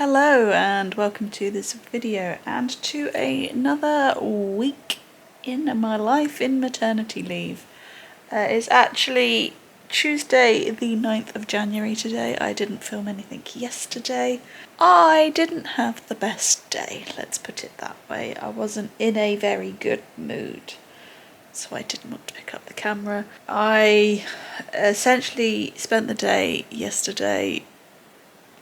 Hello and welcome to this video and to another week in my life in maternity leave. It's actually Tuesday the 9th of January today. I didn't film anything yesterday. I didn't have the best day, let's put it that way. I wasn't in a very good mood, so I didn't want to pick up the camera. I essentially spent the day yesterday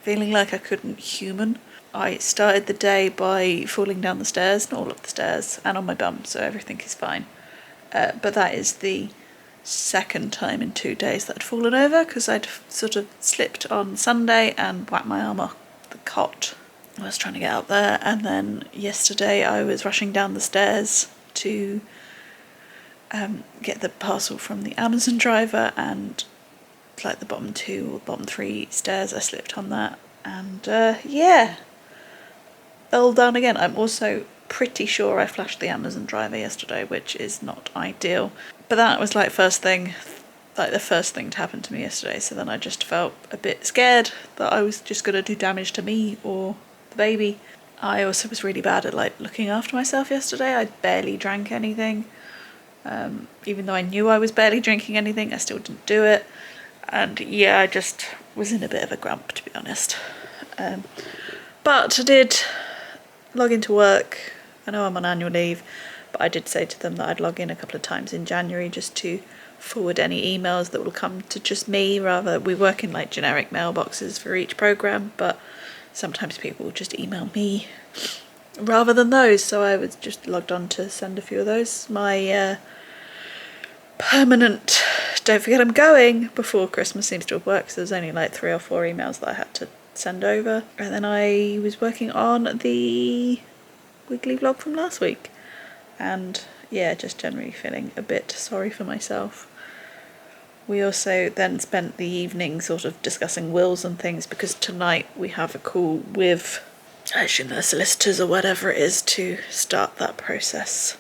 feeling like I couldn't human. I started the day by falling down the stairs, not all of the stairs, and on my bum, so everything is fine. But that is the second time in 2 days that I'd fallen over, because I'd sort of slipped on Sunday and whacked my arm off the cot. I was trying to get out there, and then yesterday I was rushing down the stairs to get the parcel from the Amazon driver, and like the bottom 2 or bottom 3 stairs, I slipped on that, and yeah, fell down again. I'm also pretty sure I flashed the Amazon driver yesterday, which is not ideal, but that was like the first thing to happen to me yesterday, so then I just felt a bit scared that I was just going to do damage to me or the baby. I also was really bad at like looking after myself yesterday. I barely drank anything. Even though I knew I was barely drinking anything, I still didn't do it. And yeah, I just was in a bit of a grump, to be honest. But I did log into work. I know I'm on annual leave, but I did say to them that I'd log in a couple of times in January just to forward any emails that will come to just me. Rather, we work in like generic mailboxes for each program, but sometimes people will just email me rather than those. So I was just logged on to send a few of those. My permanent don't forget I'm going before Christmas seems to have worked, so there's only like 3 or 4 emails that I had to send over. And then I was working on the weekly vlog from last week, and yeah, just generally feeling a bit sorry for myself. We also then spent the evening sort of discussing wills and things, because tonight we have a call with actually the solicitors or whatever it is to start that process,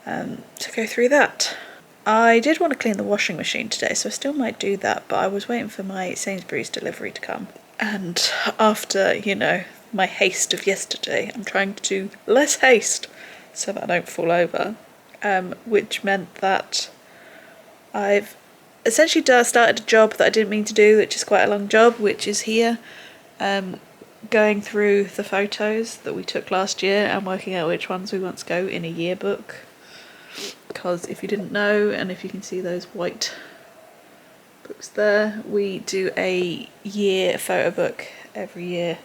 to go through that. I did want to clean the washing machine today, so I still might do that, but I was waiting for my Sainsbury's delivery to come. And after, you know, my haste of yesterday, I'm trying to do less haste so that I don't fall over, which meant that I've essentially started a job that I didn't mean to do, which is quite a long job, which is here, going through the photos that we took last year and working out which ones we want to go in a yearbook. Because if you didn't know, and if you can see those white books there, we do a year photo book every year.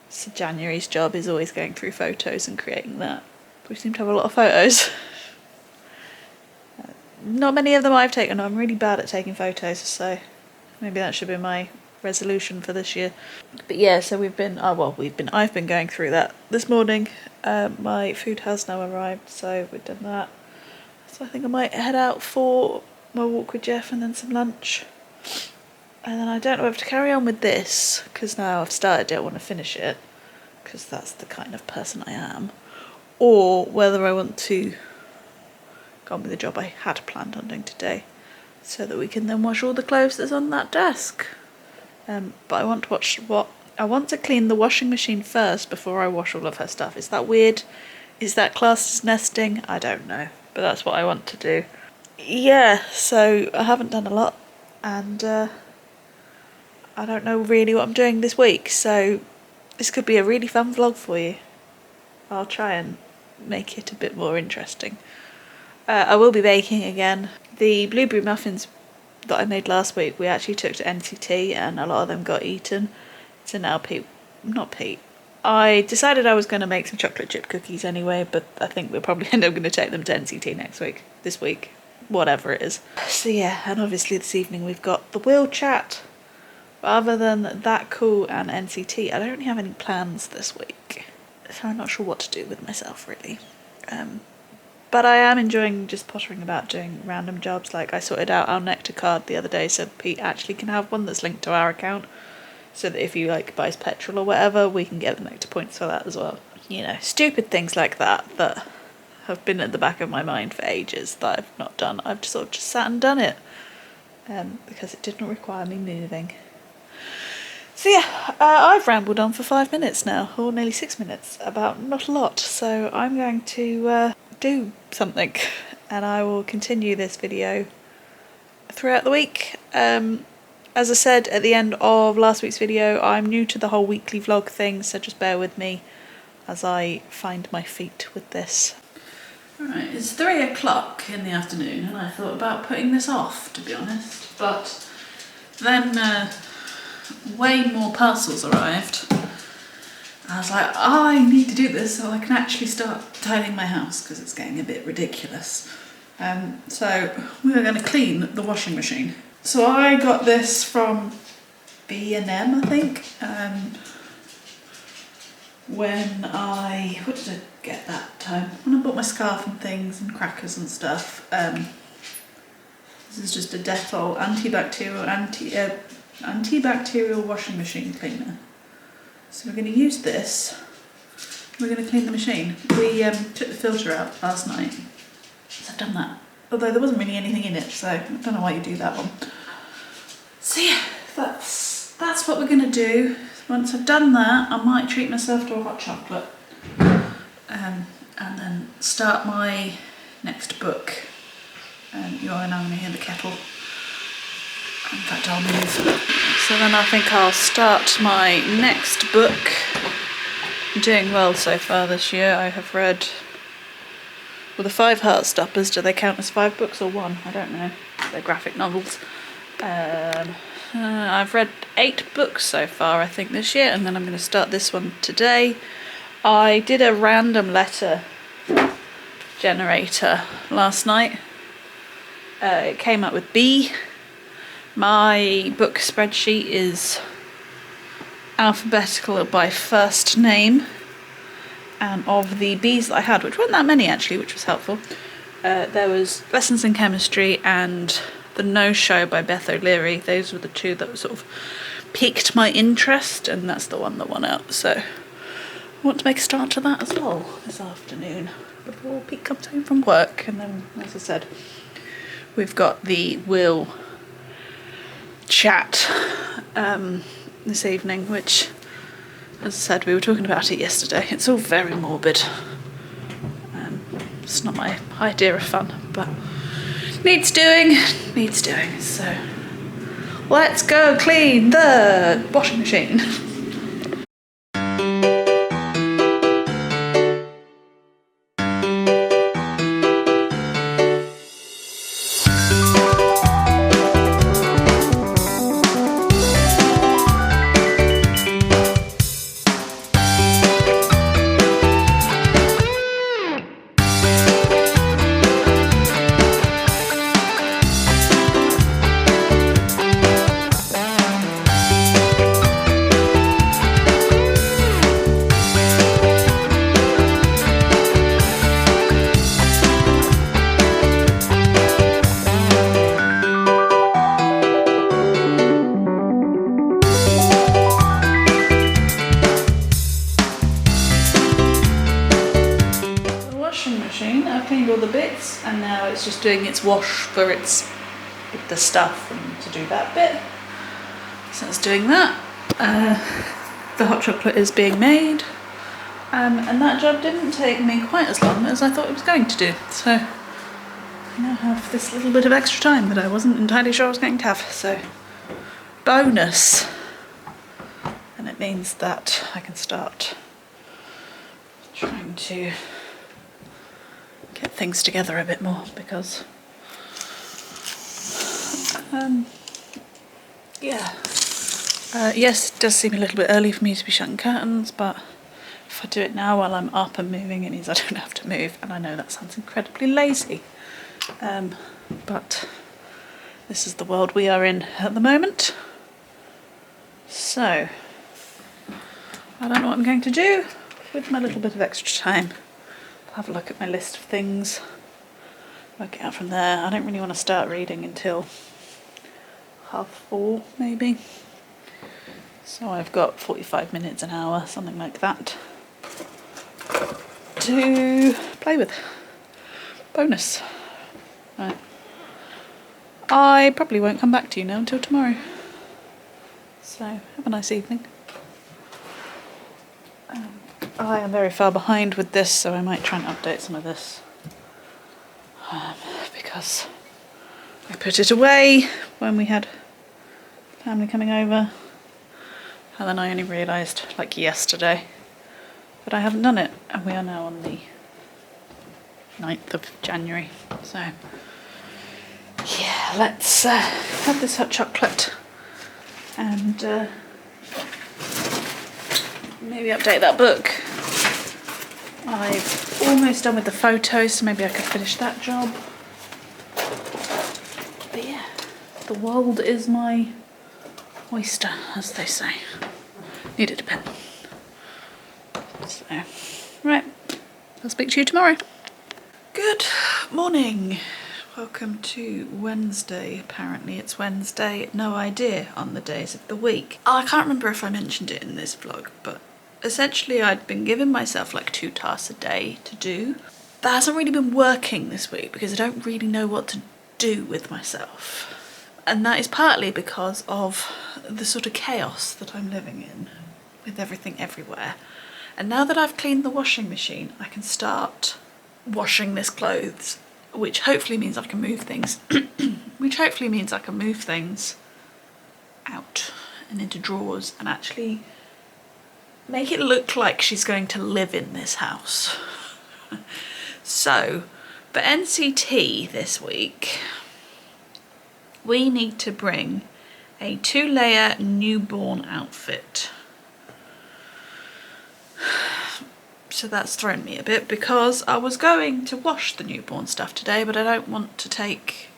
So January's job is always going through photos and creating that. We seem to have a lot of photos. Not many of them I've taken. I'm really bad at taking photos, so maybe that should be my resolution for this year. But yeah, so I've been going through that this morning. My food has now arrived, so we've done that. So I think I might head out for my walk with Jeff and then some lunch. And then I don't know whether to carry on with this, because now I've started it, I want to finish it, because that's the kind of person I am. Or whether I want to go on with the job I had planned on doing today, so that we can then wash all the clothes that's on that desk. But I want to clean the washing machine first before I wash all of her stuff. Is that weird? Is that classed as nesting? I don't know, but that's what I want to do. Yeah, so I haven't done a lot, and I don't know really what I'm doing this week, so this could be a really fun vlog for you. I'll try and make it a bit more interesting. I will be baking again. The blueberry muffins that I made last week, we actually took to NCT, and a lot of them got eaten. So now I decided I was going to make some chocolate chip cookies anyway, but I think we'll probably end up going to take them to NCT this week, whatever it is. So yeah, and obviously this evening we've got the will chat. Other than that call and NCT, I don't really have any plans this week, so I'm not sure what to do with myself really. But I am enjoying just pottering about doing random jobs. Like I sorted out our Nectar card the other day, so Pete actually can have one that's linked to our account, so that if he like buys petrol or whatever, we can get the Nectar points for that as well. You know, stupid things like that have been at the back of my mind for ages that I've not done. I've just sort of just sat and done it, because it didn't require me moving. So yeah, I've rambled on for 5 minutes now, or nearly 6 minutes, about not a lot. So I'm going to do something, and I will continue this video throughout the week. As I said at the end of last week's video, I'm new to the whole weekly vlog thing, so just bear with me as I find my feet with this. Right, it's 3 o'clock in the afternoon, and I thought about putting this off, to be honest, but then way more parcels arrived. I was like, I need to do this so I can actually start tidying my house because it's getting a bit ridiculous. So we're going to clean the washing machine. So I got this from B&M, I think. What did I get that time? When I bought my scarf and things and crackers and stuff. This is just a Dettol antibacterial washing machine cleaner. So we're going to use this. We're going to clean the machine. We took the filter out last night. So I've done that. Although there wasn't really anything in it, so I don't know why you do that one. So yeah, that's what we're going to do. Once I've done that, I might treat myself to a hot chocolate. And then start my next book. You are now going to hear the kettle. In fact, I'll move. So then I think I'll start my next book. I'm doing well so far this year. I have read, well, the 5 Heartstoppers, do they count as 5 books or 1? I don't know. They're graphic novels. I've read 8 books so far, I think, this year, and then I'm going to start this one today. I did a random letter generator last night. It came up with B. My book spreadsheet is alphabetical by first name, and of the B's that I had, which weren't that many actually, which was helpful, there was Lessons in Chemistry and The No Show by Beth O'Leary. Those were the 2 that sort of piqued my interest, and that's the one that won out. So I want to make a start to that as well this afternoon before Pete comes home from work. And then, as I said, we've got the Will chat this evening, which, as I said, we were talking about it yesterday. It's all very morbid. It's not my idea of fun, but needs doing. So let's go clean the washing machine. I've cleaned all the bits, and now it's just doing its wash for the stuff and to do that bit. So it's doing that. The hot chocolate is being made, and that job didn't take me quite as long as I thought it was going to do. So I now have this little bit of extra time that I wasn't entirely sure I was going to have. So bonus, and it means that I can start trying to get things together a bit more, because yes, it does seem a little bit early for me to be shutting curtains, but if I do it now while I'm up and moving, it means I don't have to move, and I know that sounds incredibly lazy, but this is the world we are in at the moment. So I don't know what I'm going to do with my little bit of extra time. I'll have a look at my list of things, work it out from there. I don't really want to start reading until 4:30 maybe. So I've got 45 minutes, an hour, something like that, to play with. Bonus. Right. I probably won't come back to you now until tomorrow. So have a nice evening. I am very far behind with this, so I might try and update some of this. Because I put it away when we had family coming over, and then I only realised like yesterday that I haven't done it, and we are now on the 9th of January. So yeah, let's have this hot chocolate and maybe update that book. I've almost done with the photos, so maybe I could finish that job. But yeah, the world is my oyster, as they say. Needed a pen. So, right, I'll speak to you tomorrow. Good morning. Welcome to Wednesday. Apparently it's Wednesday, no idea on the days of the week. I can't remember if I mentioned it in this vlog, but essentially I'd been giving myself like 2 tasks a day to do. That hasn't really been working this week because I don't really know what to do with myself. And that is partly because of the sort of chaos that I'm living in with everything everywhere. And now that I've cleaned the washing machine, I can start washing this clothes, which hopefully means I can move things, out and into drawers and actually make it look like she's going to live in this house. So, for NCT this week, we need to bring a 2-layer newborn outfit. So that's thrown me a bit because I was going to wash the newborn stuff today, but I don't want to take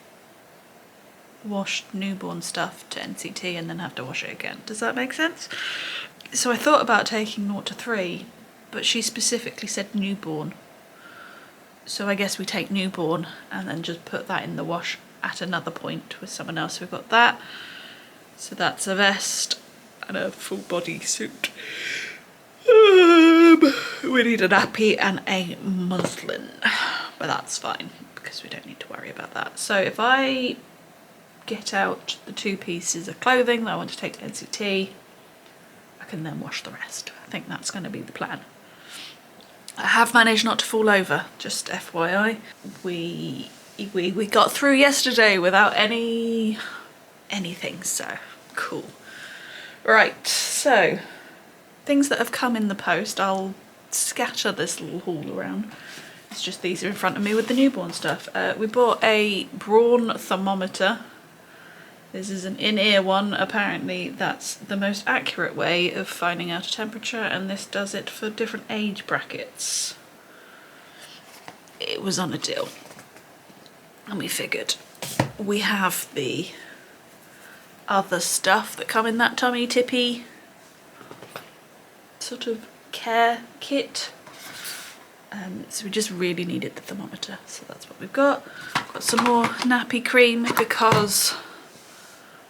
washed newborn stuff to NCT and then have to wash it again. Does that make sense? So I thought about taking 0 to 3, but she specifically said newborn. So I guess we take newborn and then just put that in the wash at another point with someone else who got that. So that's a vest and a full body suit. We need a nappy and a muslin, but that's fine because we don't need to worry about that. So if I get out the 2 pieces of clothing that I want to take to NCT, I can then wash the rest. I think that's going to be the plan. I have managed not to fall over, just FYI. We got through yesterday without anything, so cool. Right, so things that have come in the post, I'll scatter this little haul around. It's just these are in front of me with the newborn stuff. We bought a Braun thermometer. This is an in-ear one. Apparently that's the most accurate way of finding out a temperature, and this does it for different age brackets. It was on a deal. And we figured we have the other stuff that come in that tummy tippy sort of care kit. So we just really needed the thermometer, so that's what we've got. Got some more nappy cream because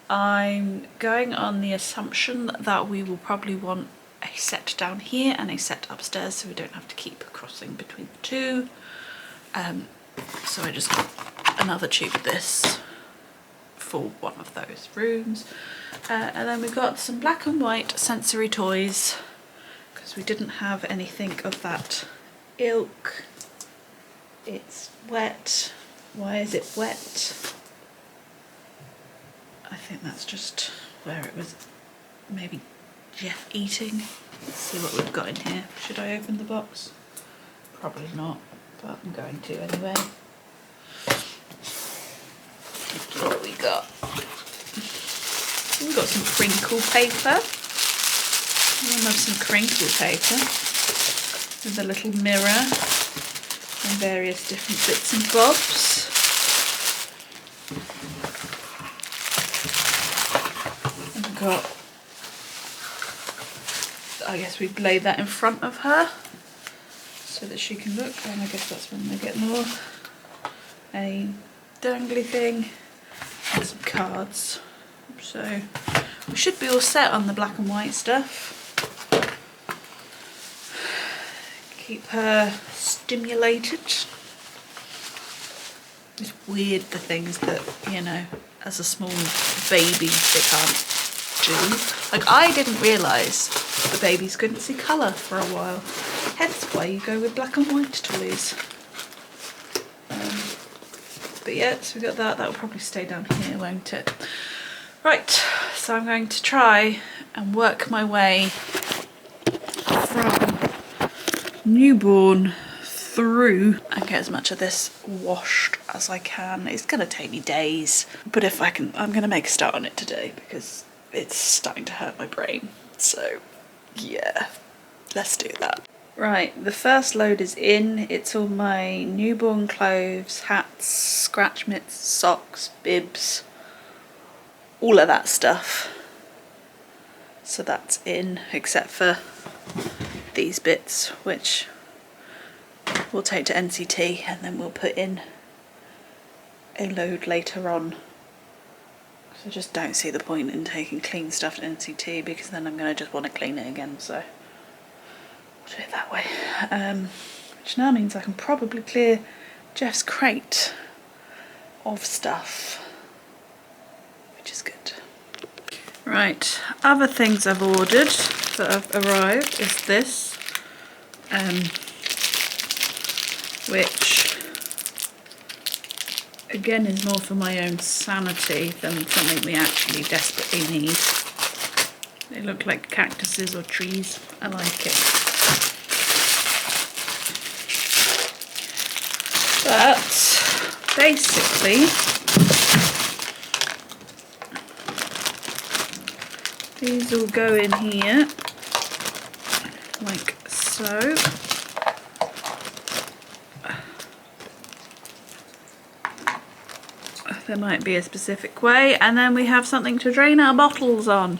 I'm going on the assumption that we will probably want a set down here and a set upstairs, so we don't have to keep crossing between the 2. So I just got another tube of this for one of those rooms. And then we've got some black and white sensory toys because we didn't have anything of that ilk. It's wet. Why is it wet? I think that's just where it was maybe Jeff eating. Let's see what we've got in here. Should I open the box? Probably not, but I'm going to anyway. What have we got? We've got some crinkle paper. I love some crinkle paper with a little mirror and various different bits and bobs. And we've got, I guess we've laid that in front of her so that she can look, and I guess that's when they get more. A dangly thing and some cards. So we should be all set on the black and white stuff. Keep her stimulated. It's weird the things that, you know, as a small baby they can't do. Like, I didn't realise the babies couldn't see colour for a while. Hence why you go with black and white toys. But yeah, so we got that. That will probably stay down here, won't it? Right, so I'm going to try and work my way from newborn through and get as much of this washed as I can. It's gonna take me days, but if I can, I'm gonna make a start on it today because it's starting to hurt my brain. So yeah, let's do that. Right, the first load is in. It's all my newborn clothes, hats, scratch mitts, socks, bibs, all of that stuff. So that's in, except for these bits, which we'll take to NCT and then we'll put in a load later on. So I just don't see the point in taking clean stuff to NCT because then I'm going to just want to clean it again, so we'll do it that way. Which now means I can probably clear Jeff's crate of stuff, which is good. Right, other things I've ordered that have arrived is this, which again is more for my own sanity than something we actually desperately need. They look like cactuses or trees. I like it. But basically, these will go in here like so. There might be a specific way, and then we have something to drain our bottles on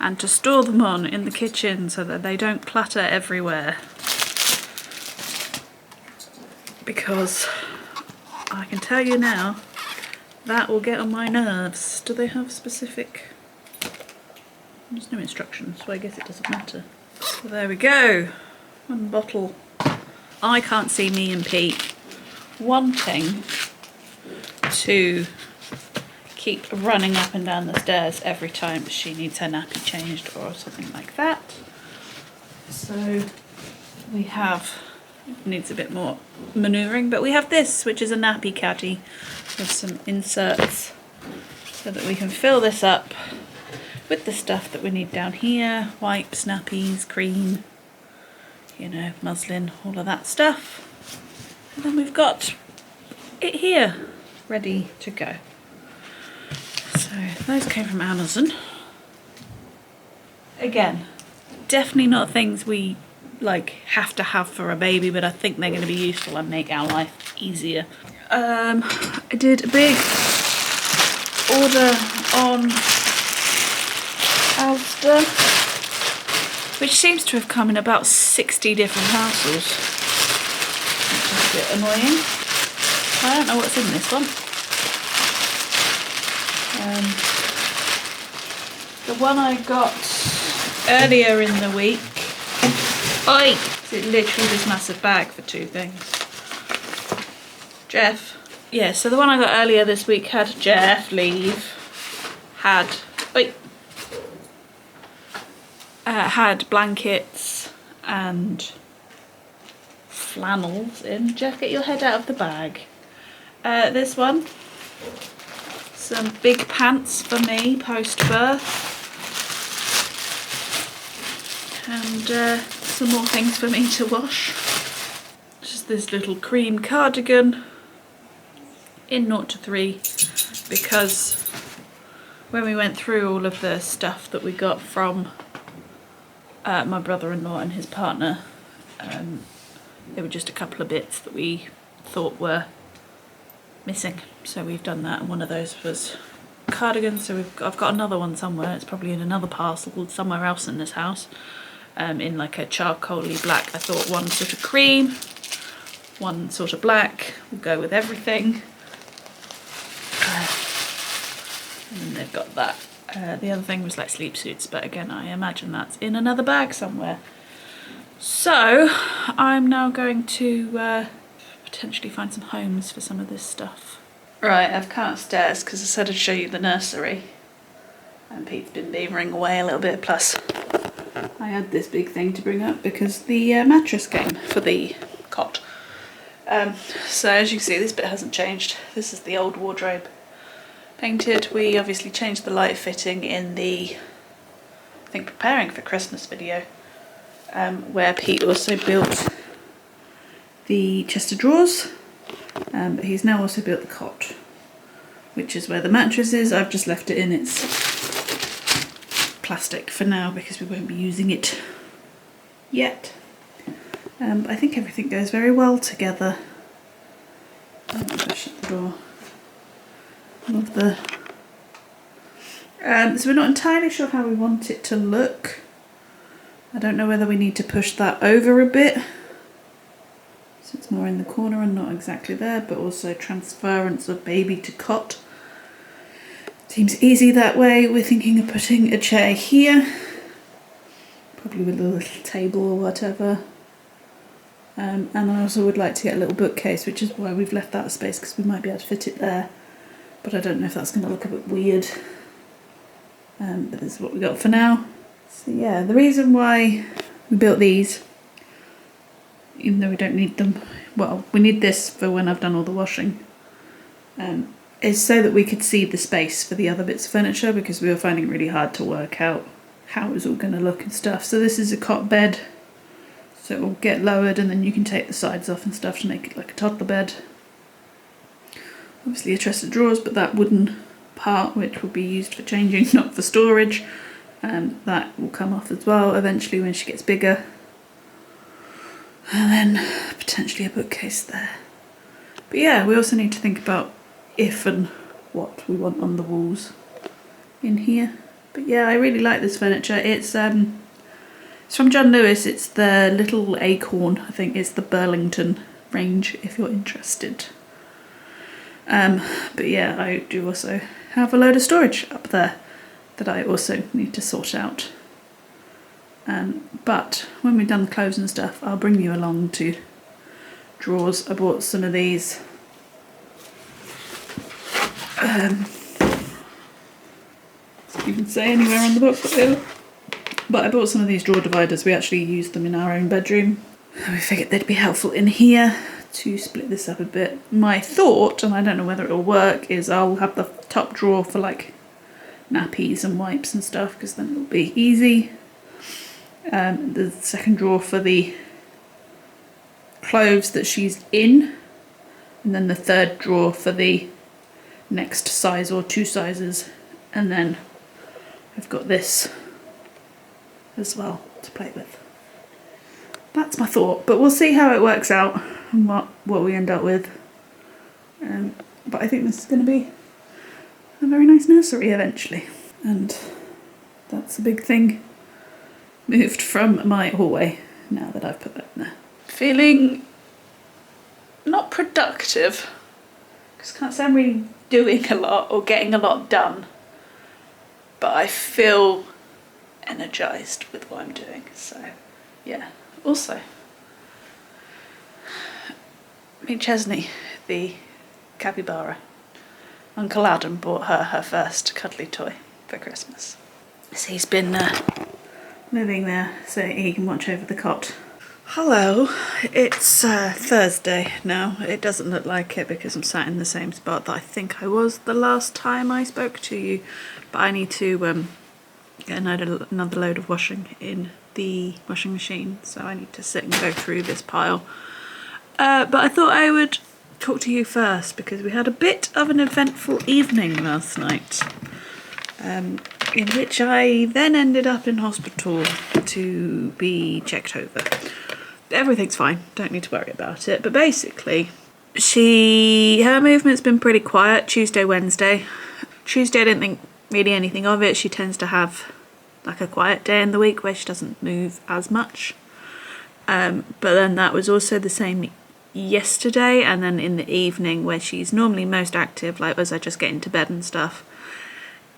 and to store them on in the kitchen so that they don't clutter everywhere. Because I can tell you now, that will get on my nerves. Do they have specific? There's no instructions, so I guess it doesn't matter. So there we go. One bottle. I can't see me and Pete wanting to keep running up and down the stairs every time she needs her nappy changed or something like that. So we have, it needs a bit more manoeuvring, but we have this, which is a nappy caddy with some inserts so that we can fill this up with the stuff that we need down here: wipes, nappies, cream, you know, muslin, all of that stuff. And then we've got it here, ready to go. So those came from Amazon. Again, definitely not things we like have to have for a baby, but I think they're going to be useful and make our life easier. I did a big order on Asda, which seems to have come in about 60 different parcels, which is a bit annoying. I don't know what's in this one. The one I got earlier in the week, oi! It's literally this massive bag for two things. Jeff. Yeah, so the one I got earlier this week had Jeff leave, had blankets and flannels in. Jeff, get your head out of the bag. This one, some big pants for me post-birth, and some more things for me to wash. Just this little cream cardigan in 0 to 3, because when we went through all of the stuff that we got from my brother-in-law and his partner, there were just a couple of bits that we thought were missing, so we've done that, and one of those was cardigan. So I've got another one somewhere. It's probably in another parcel somewhere else in this house, in like a charcoaly black. I thought one sort of cream, one sort of black will go with everything, and then they've got that. The other thing was like sleep suits, but again I imagine that's in another bag somewhere. So I'm now going to potentially find some homes for some of this stuff. Right, I've come upstairs because I said I'd show you the nursery. And Pete's been beavering away a little bit, plus I had this big thing to bring up because the mattress came for the cot. So as you can see, this bit hasn't changed. This is the old wardrobe painted. We obviously changed the light fitting in the, I think, preparing for Christmas video, where Pete also built the chest of drawers, but he's now also built the cot, which is where the mattress is. I've just left it in its plastic for now because we won't be using it yet. I think everything goes very well together. I'm going to shut the door. Love the... so we're not entirely sure how we want it to look. I don't know whether we need to push that over a bit, so it's more in the corner and not exactly there, but also transference of baby to cot. Seems easy that way. We're thinking of putting a chair here, probably with a little table or whatever. And I also would like to get a little bookcase, which is why we've left that space, because we might be able to fit it there. But I don't know if that's going to look a bit weird. But this is what we got for now. So yeah, the reason why we built these, even though we don't need them, well, we need this for when I've done all the washing, is so that we could see the space for the other bits of furniture, because we were finding it really hard to work out how it was all going to look and stuff. So this is a cot bed. So it will get lowered and then you can take the sides off and stuff to make it like a toddler bed. Obviously a chest of drawers, but that wooden part, which will be used for changing, not for storage, that will come off as well eventually when she gets bigger. And then potentially a bookcase there. But yeah, we also need to think about if and what we want on the walls in here. But yeah, I really like this furniture. It's from John Lewis. It's the Little Acorn. I think it's the Burlington range if you're interested. But yeah, I do also have a load of storage up there that I also need to sort out. But when we've done the clothes and stuff, I'll bring you along to drawers. I bought some of these. You can say anywhere on the book what they are. But I bought some of these drawer dividers. We actually used them in our own bedroom. And we figured they'd be helpful in here to split this up a bit. My thought, and I don't know whether it'll work, is I'll have the top drawer for like nappies and wipes and stuff, because then it'll be easy. The second drawer for the clothes that she's in, and then the third drawer for the next size or two sizes, and then I've got this as well to play with. That's my thought, but we'll see how it works out and what we end up with. But I think this is going to be a very nice nursery eventually, and that's a big thing moved from my hallway now that I've put that in there. Feeling not productive, because I can't say I'm really doing a lot or getting a lot done, but I feel energised with what I'm doing, so yeah. Also, meet Chesney, the capybara. Uncle Adam bought her first cuddly toy for Christmas. So he's been living there so he can watch over the cot. Hello, it's Thursday now. It doesn't look like it because I'm sat in the same spot that I think I was the last time I spoke to you, but I need to get another load of washing in the washing machine, so I need to sit and go through this pile. But I thought I would talk to you first because we had a bit of an eventful evening last night, in which I then ended up in hospital to be checked over. Everything's fine, don't need to worry about it, but basically her movement's been pretty quiet Tuesday, Wednesday. Tuesday I didn't think really anything of it. She tends to have like a quiet day in the week where she doesn't move as much, but then that was also the same yesterday, and then in the evening where she's normally most active, like as I just get into bed and stuff,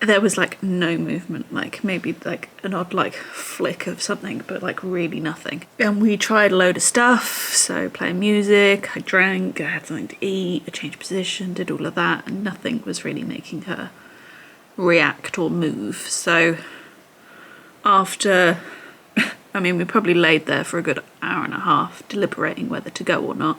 there was like no movement, like maybe like an odd like flick of something, but like really nothing. And we tried a load of stuff, so playing music, I drank, I had something to eat, I changed position, did all of that, and nothing was really making her react or move. So after, I mean, we probably laid there for a good hour and a half deliberating whether to go or not.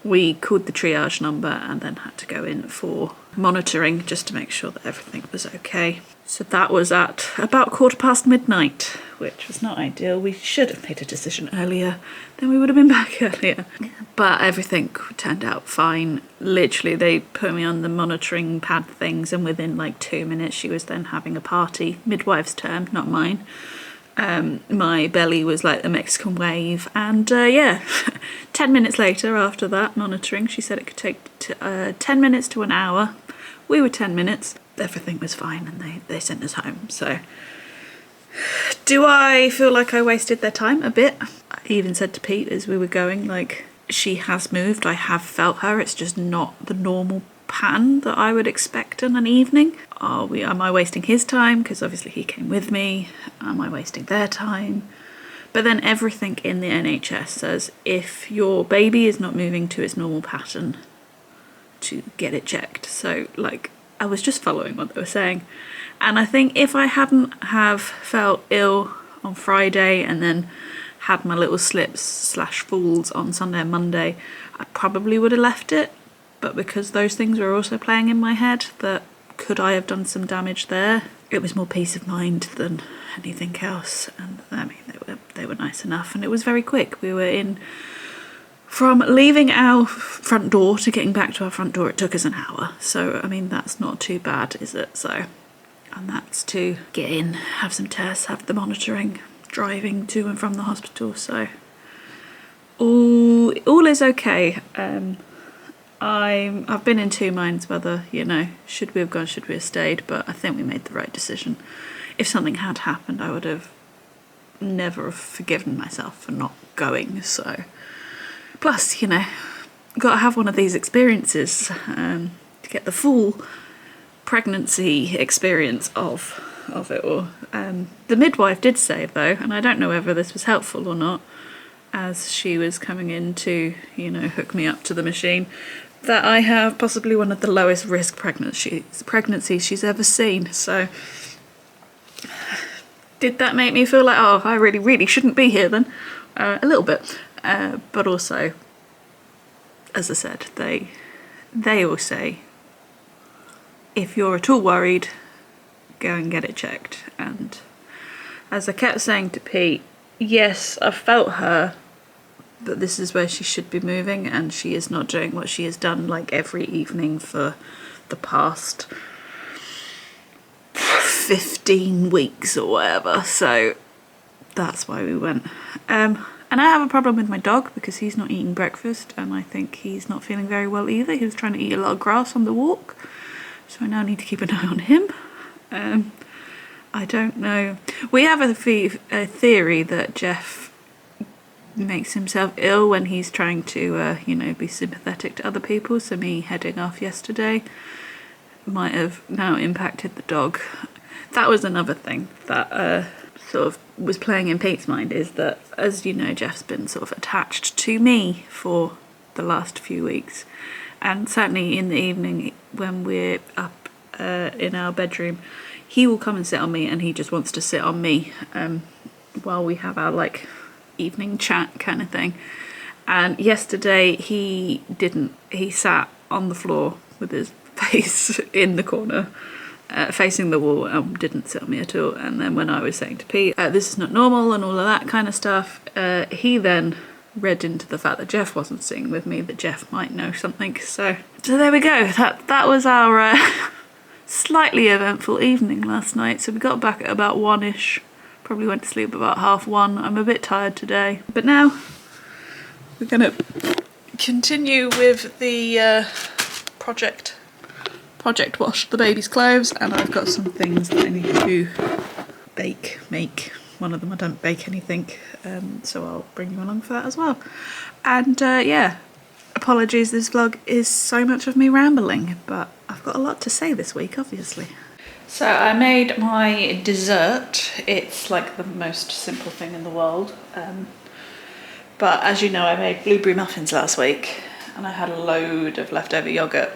We called the triage number and then had to go in for monitoring just to make sure that everything was okay. So that was at about midnight, which was not ideal. We should have made a decision earlier, then we would have been back earlier. But everything turned out fine. Literally, they put me on the monitoring pad things, and within like 2 minutes she was then having a party. Midwife's term, not mine. My belly was like the Mexican wave, and 10 minutes later after that monitoring, she said it could take 10 minutes to an hour. We were 10 minutes, everything was fine, and they sent us home. So do I feel like I wasted their time? A bit. I even said to Pete as we were going, like, she has moved, I have felt her, it's just not the normal pattern that I would expect in an evening. Am I wasting his time? Because obviously he came with me. Am I wasting their time? But then everything in the NHS says if your baby is not moving to its normal pattern, to get it checked. So like, I was just following what they were saying. And I think if I hadn't have felt ill on Friday and then had my little slips / falls on Sunday and Monday, I probably would have left it. But because those things were also playing in my head, that could I have done some damage there? It was more peace of mind than anything else. And I mean, they were nice enough, and it was very quick. We were in, from leaving our front door to getting back to our front door, it took us an hour. So I mean, that's not too bad, is it? So, and that's to get in, have some tests, have the monitoring, driving to and from the hospital. So all is okay. I've been in two minds whether, should we have gone, should we have stayed, but I think we made the right decision. If something had happened, I would have never have forgiven myself for not going. So plus, got to have one of these experiences to get the full pregnancy experience of it all. The midwife did say though, and I don't know whether this was helpful or not, as she was coming in to, hook me up to the machine, that I have possibly one of the lowest risk pregnancies she's ever seen. So did that make me feel like, oh, I really, really shouldn't be here then? A little bit. But also, as I said, they all say, if you're at all worried, go and get it checked. And as I kept saying to Pete, yes, I felt her, but this is where she should be moving, and she is not doing what she has done like every evening for the past 15 weeks or whatever. So that's why we went. And I have a problem with my dog because he's not eating breakfast, and I think he's not feeling very well either. He was trying to eat a lot of grass on the walk, so I now need to keep an eye on him. I don't know. We have a theory that Jeff makes himself ill when he's trying to, be sympathetic to other people. So me heading off yesterday might have now impacted the dog. That was another thing that sort of was playing in Pete's mind, is that, as you know, Jeff's been sort of attached to me for the last few weeks. And certainly in the evening when we're up in our bedroom, he will come and sit on me, and he just wants to sit on me while we have our like evening chat kind of thing. And yesterday he didn't. He sat on the floor with his face in the corner, facing the wall, and didn't sit on me at all. And then when I was saying to Pete, this is not normal and all of that kind of stuff, he then read into the fact that Jeff wasn't sitting with me, that Jeff might know something. So there we go. That was our slightly eventful evening last night. So we got back at about 1ish, probably went to sleep about 1:30. I'm a bit tired today, but now we're gonna continue with the project wash the baby's clothes, and I've got some things that I need to make. One of them I don't bake anything, so I'll bring you along for that as well. And apologies, this vlog is so much of me rambling, but I've got a lot to say this week, obviously. So I made my dessert. It's like the most simple thing in the world, but as you know, I made blueberry muffins last week, and I had a load of leftover yogurt.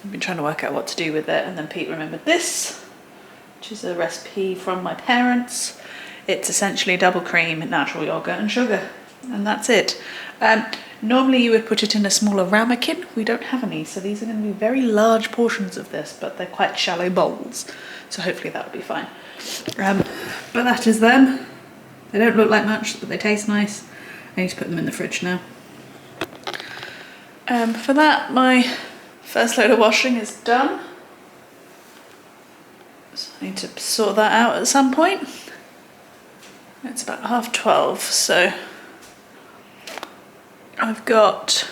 I've been trying to work out what to do with it, and then Pete remembered this, which is a recipe from my parents. It's essentially double cream, natural yogurt and sugar, and that's it. Normally you would put it in a smaller ramekin. We don't have any, so these are going to be very large portions of this, but they're quite shallow bowls, so hopefully that will be fine. But that is them. They don't look like much, but they taste nice. I need to put them in the fridge now. For that, my first load of washing is done. So I need to sort that out at some point. It's about 12:30, so I've got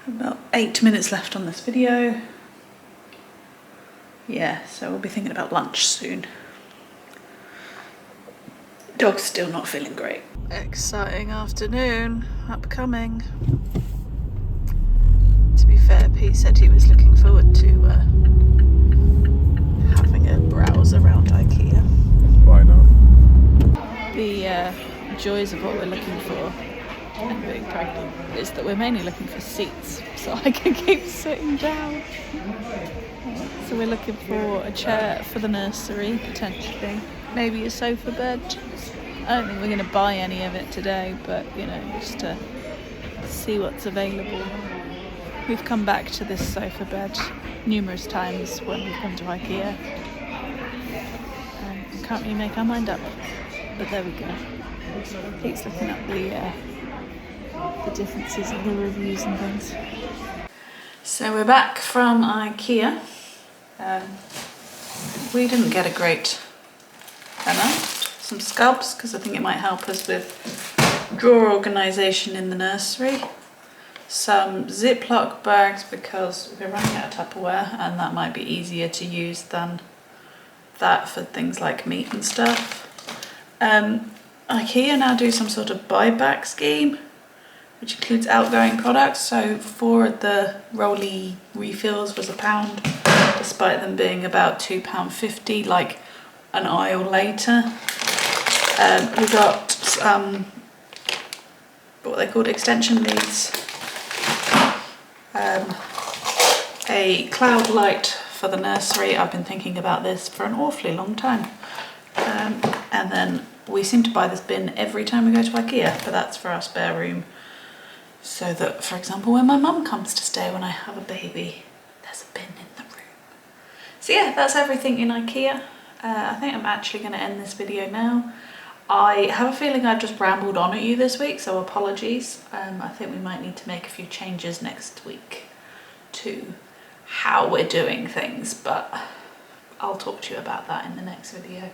about 8 minutes left on this video. Yeah, so we'll be thinking about lunch soon. Dog's still not feeling great. Exciting afternoon upcoming. To be fair, Pete said he was looking forward to having a browse around Ikea. Why not? The joys of what we're looking for and being pregnant is that we're mainly looking for seats so I can keep sitting down. So we're looking for a chair for the nursery, potentially. Maybe a sofa bed. I don't think we're going to buy any of it today, but you know, just to see what's available. We've come back to this sofa bed numerous times when we've come to Ikea. We can't really make our mind up, but there we go. Pete's looking up the differences of the reviews and things. So we're back from Ikea. We didn't get a great amount. Some scubs, because I think it might help us with drawer organisation in the nursery. Some Ziploc bags, because we're running out of Tupperware and that might be easier to use than that for things like meat and stuff. Ikea now do some sort of buyback scheme, which includes outgoing products. So 4 of the Rolly refills was £1, despite them being about £2.50, like an aisle later. We got what they called extension leads, a cloud light for the nursery. I've been thinking about this for an awfully long time. And then we seem to buy this bin every time we go to Ikea, but that's for our spare room. So that, for example, when my mum comes to stay when I have a baby, there's a bin in the room. So yeah, that's everything in Ikea. I think I'm actually going to end this video now. I have a feeling I've just rambled on at you this week, so apologies. I think we might need to make a few changes next week to how we're doing things, but I'll talk to you about that in the next video.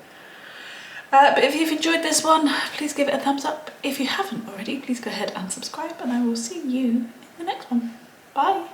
But if you've enjoyed this one, please give it a thumbs up. If you haven't already, please go ahead and subscribe, and I will see you in the next one. Bye.